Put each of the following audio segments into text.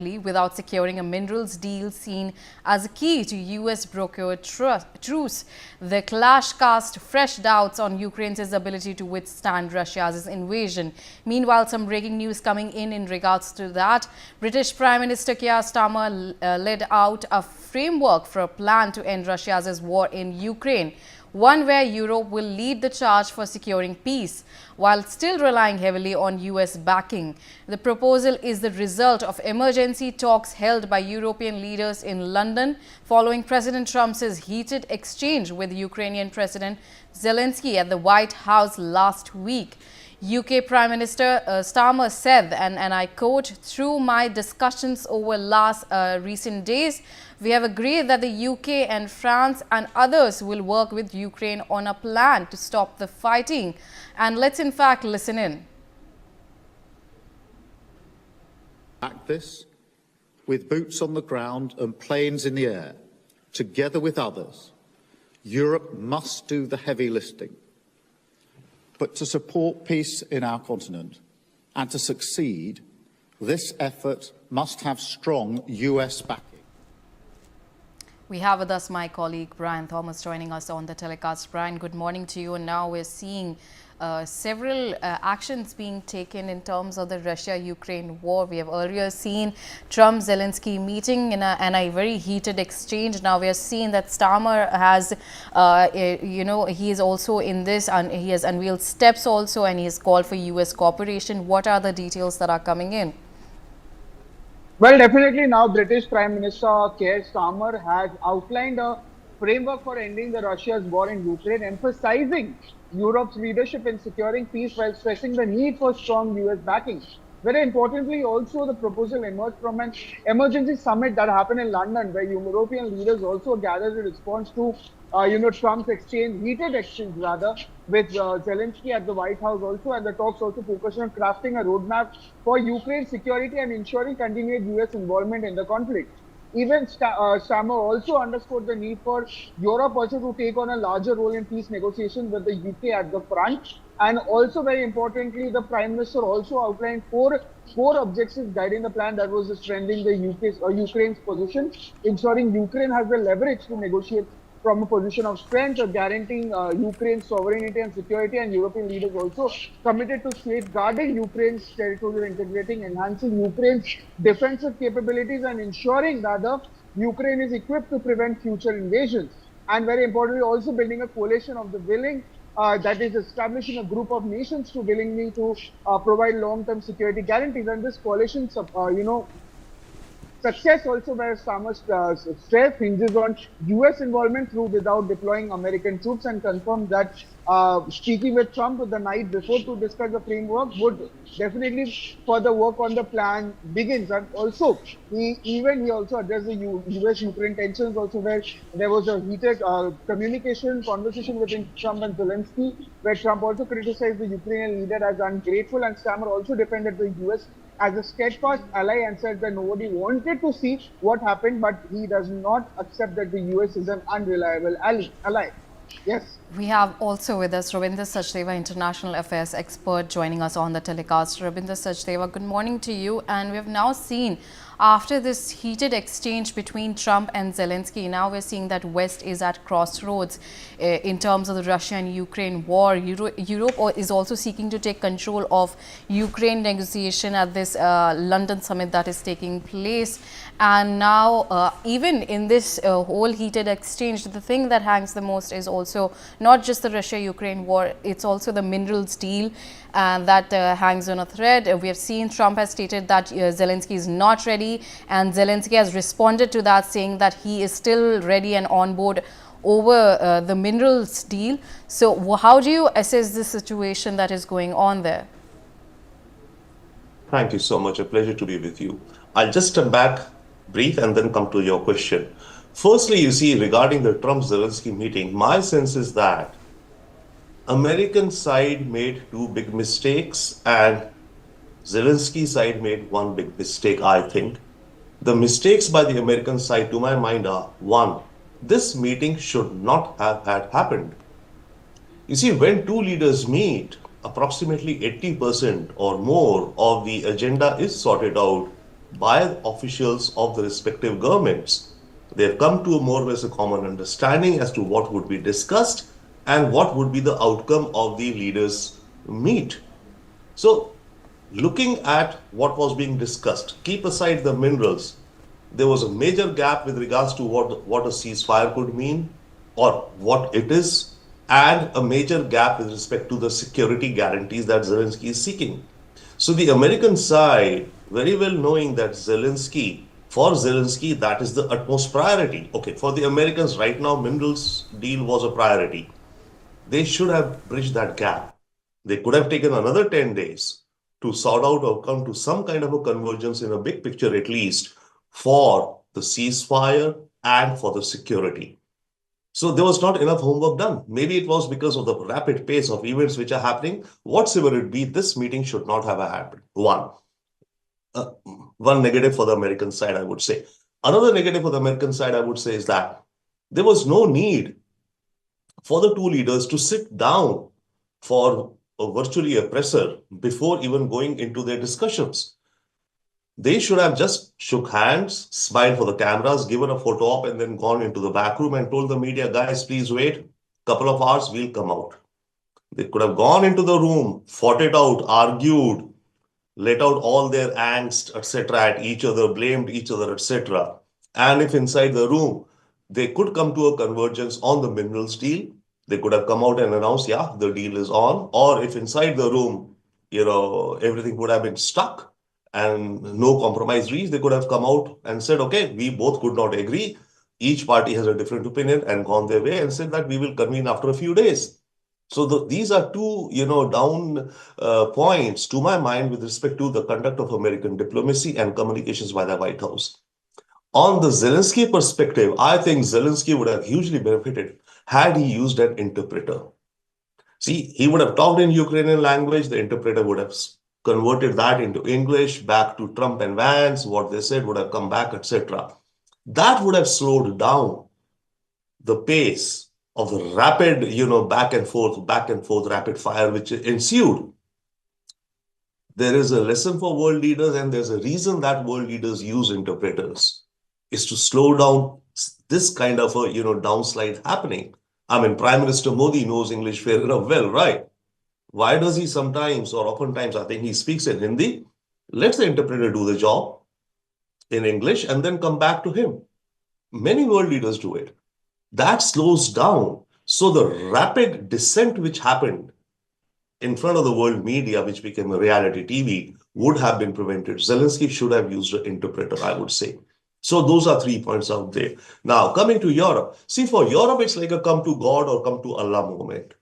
without securing a minerals deal seen as a key to US-brokered truce. The clash cast fresh doubts on Ukraine's ability to withstand Russia's invasion. Meanwhile, some breaking news coming in regards to that. British Prime Minister Keir Starmer laid out a framework for a plan to end Russia's war in Ukraine, one where Europe will lead the charge for securing peace, while still relying heavily on US backing. The proposal is the result of emergency talks held by European leaders in London following President Trump's heated exchange with Ukrainian President Zelenskyy at the White House last week. UK Prime Minister Starmer said, and I quote, "Through my discussions over recent days, we have agreed that the UK and France and others will work with Ukraine on a plan to stop the fighting." And let's in fact listen in. Back this with boots on the ground and planes in the air, together with others. Europe must do the heavy lifting. But to support peace in our continent and to succeed, this effort must have strong US backing. We have with us my colleague Brian Thomas joining us on the telecast. Brian, good morning to you. And now we're seeing several actions being taken in terms of the Russia-Ukraine war. We have earlier seen Trump-Zelenskyy meeting in a very heated exchange. Now we are seeing that Starmer has, he is also in this, and he has unveiled steps also, and he has called for US cooperation. What are the details that are coming in? Well, definitely now British Prime Minister Keir Starmer has outlined a framework for ending the Russia's war in Ukraine, emphasizing Europe's leadership in securing peace while stressing the need for strong US backing. Very importantly, also the proposal emerged from an emergency summit that happened in London, where European leaders also gathered in response to, Trump's heated exchange with Zelenskyy at the White House also, and the talks also focused on crafting a roadmap for Ukraine's security and ensuring continued US involvement in the conflict. Even Starmer also underscored the need for Europe also to take on a larger role in peace negotiations with the UK at the front. And also, very importantly, the Prime Minister also outlined four objectives guiding the plan, that was strengthening the Ukraine's position, ensuring Ukraine has the leverage to negotiate from a position of strength, guaranteeing Ukraine's sovereignty and security, and European leaders also committed to safeguarding Ukraine's territorial integrity, enhancing Ukraine's defensive capabilities, and ensuring that the Ukraine is equipped to prevent future invasions. And very importantly, also building a coalition of the willing, that is establishing a group of nations to willingly to provide long-term security guarantees. And this coalition, success also where Starmer's stress hinges on US involvement through without deploying American troops, and confirmed that speaking with Trump the night before to discuss the framework would definitely further work on the plan begins. And also he also addressed the US-Ukraine tensions also, where there was a heated conversation between Trump and Zelenskyy, where Trump also criticized the Ukrainian leader as ungrateful, and Starmer also defended the US as a steadfast ally and said that nobody wanted to see what happened, but he does not accept that the US is an unreliable ally. Yes. We have also with us Rabindra Sachdeva, International Affairs expert, joining us on the telecast. Rabindra Sachdeva, good morning to you. And we have now seen, after this heated exchange between Trump and Zelenskyy, now we're seeing that West is at crossroads in terms of the Russia and Ukraine war. Europe is also seeking to take control of Ukraine negotiation at this London summit that is taking place. And now, even in this whole heated exchange, the thing that hangs the most is also not just the Russia-Ukraine war, it's also the minerals deal that hangs on a thread. We have seen Trump has stated that Zelenskyy is not ready, and Zelenskyy has responded to that, saying that he is still ready and on board over the minerals deal. So how do you assess the situation that is going on there? Thank you so much. A pleasure to be with you. I'll just step back, brief, and then come to your question. Firstly, you see, regarding the Trump-Zelenskyy meeting, my sense is that American side made two big mistakes and Zelenskyy side made one big mistake, I think. The mistakes by the American side, to my mind, are: one, this meeting should not have had happened. You see, when two leaders meet, approximately 80% or more of the agenda is sorted out by officials of the respective governments. They've come to more or less a common understanding as to what would be discussed and what would be the outcome of the leaders' meet. So, looking at what was being discussed, keep aside the minerals, there was a major gap with regards to what a ceasefire could mean or what it is, and a major gap with respect to the security guarantees that Zelensky is seeking. So the American side, very well knowing that for Zelensky, that is the utmost priority. Okay, for the Americans right now, minerals deal was a priority. They should have bridged that gap. They could have taken another 10 days to sort out or come to some kind of a convergence in a big picture, at least for the ceasefire and for the security. So there was not enough homework done. Maybe it was because of the rapid pace of events which are happening. Whatsoever it be, this meeting should not have happened. Uh, one negative for the American side, I would say. Another negative for the American side, I would say, is that there was no need for the two leaders to sit down for virtually a presser before even going into their discussions. They should have just shook hands, smiled for the cameras, given a photo op, and then gone into the back room and told the media, guys, please wait. Couple of hours, we'll come out. They could have gone into the room, fought it out, argued, let out all their angst, etc., at each other, blamed each other, etc. And if inside the room they could come to a convergence on the minerals deal, they could have come out and announced, yeah, the deal is on. Or if inside the room, everything would have been stuck and no compromise reached, they could have come out and said, okay, we both could not agree. Each party has a different opinion and gone their way and said that we will convene after a few days. So these are two, down points to my mind with respect to the conduct of American diplomacy and communications by the White House. On the Zelensky perspective, I think Zelensky would have hugely benefited had he used an interpreter. See, he would have talked in Ukrainian language, the interpreter would have converted that into English, back to Trump and Vance, what they said would have come back, etc. That would have slowed down the pace of the rapid, back and forth rapid fire which ensued. There is a lesson for world leaders, and there's a reason that world leaders use interpreters, is to slow down this kind of a, downslide happening. I mean, Prime Minister Modi knows English fair enough well, right? Why does he sometimes or oftentimes, I think he speaks in Hindi, lets the interpreter do the job in English and then come back to him? Many world leaders do it. That slows down. So the rapid descent which happened in front of the world media, which became a reality TV, would have been prevented. Zelensky should have used an interpreter, I would say. So those are 3 points out there. Now, coming to Europe. See, for Europe, it's like a come to God or come to Allah moment.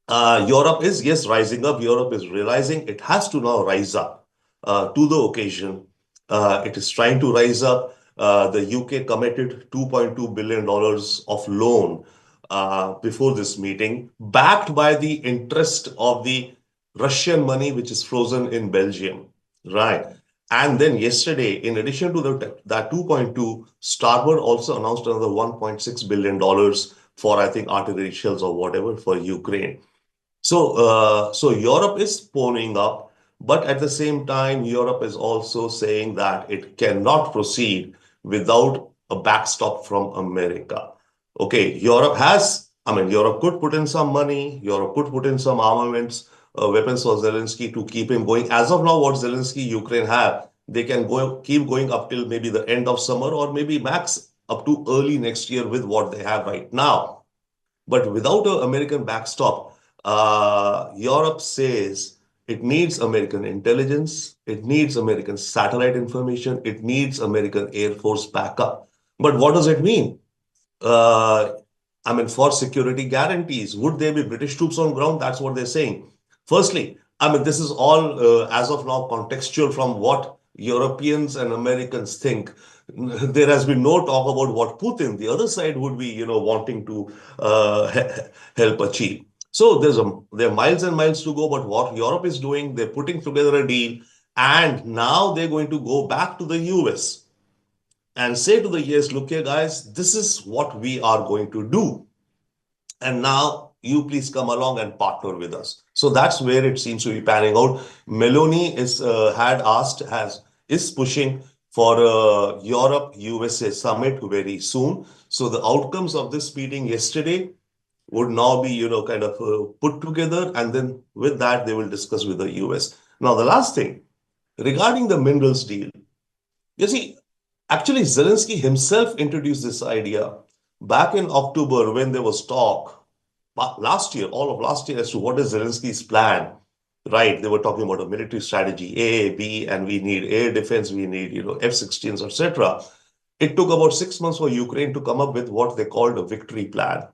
Europe is, yes, rising up. Europe is realizing it has to now rise up to the occasion. It is trying to rise up. The UK committed $2.2 billion of loan before this meeting, backed by the interest of the Russian money, which is frozen in Belgium, right? And then yesterday, in addition to that 2.2, Starmer also announced another $1.6 billion for, I think, artillery shells or whatever for Ukraine. So Europe is ponying up, but at the same time, Europe is also saying that it cannot proceed without a backstop from America. Okay, Europe could put in some money, Europe could put in some armaments, weapons for Zelensky to keep him going. As of now, what Zelensky, Ukraine have, they can keep going up till maybe the end of summer or maybe max up to early next year with what they have right now. But without an American backstop, Europe says it needs American intelligence, it needs American satellite information, it needs American Air Force backup. But what does it mean? For security guarantees, would there be British troops on ground? That's what they're saying. Firstly, this is all, as of now, contextual from what Europeans and Americans think. There has been no talk about what Putin, the other side, would be, wanting to help achieve. So there are miles and miles to go, but what Europe is doing, they're putting together a deal, and now they're going to go back to the US and say to the US, look here, guys, this is what we are going to do. And now you please come along and partner with us. So that's where it seems to be panning out. Meloni has is pushing for a Europe-USA summit very soon. So the outcomes of this meeting yesterday would now be, kind of put together, and then with that, they will discuss with the US. Now, the last thing, regarding the minerals deal, you see, actually, Zelensky himself introduced this idea back in October when there was talk last year, all of last year, as to what is Zelensky's plan. Right, they were talking about a military strategy, A, B, and we need air defense, we need, F-16s, etc. It took about 6 months for Ukraine to come up with what they called a victory plan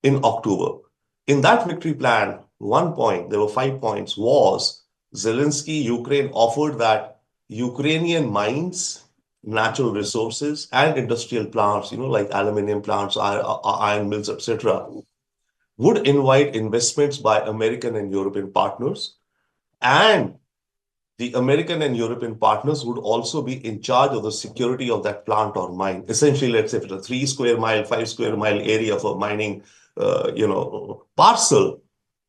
in October. In that victory plan, one point, there were 5 points, was Zelensky, Ukraine offered that Ukrainian mines, natural resources, and industrial plants, like aluminum plants, iron mills, etc., would invite investments by American and European partners. And the American and European partners would also be in charge of the security of that plant or mine. Essentially, let's say if it's a 3 square mile, 5 square mile area for mining, parcel,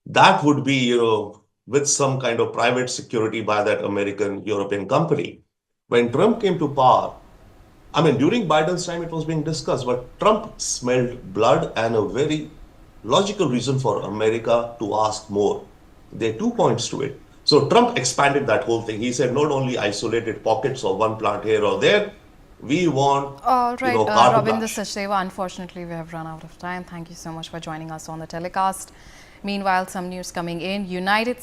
that would be, with some kind of private security by that American European company. When Trump came to power, I mean, during Biden's time, it was being discussed, but Trump smelled blood and a very logical reason for America to ask more. There are 2 points to it. So Trump expanded that whole thing. He said not only isolated pockets of one plant here or there, we want, All right, carte Ravinder blanche. Sachdeva, unfortunately, we have run out of time. Thank you so much for joining us on the telecast. Meanwhile, some news coming in. United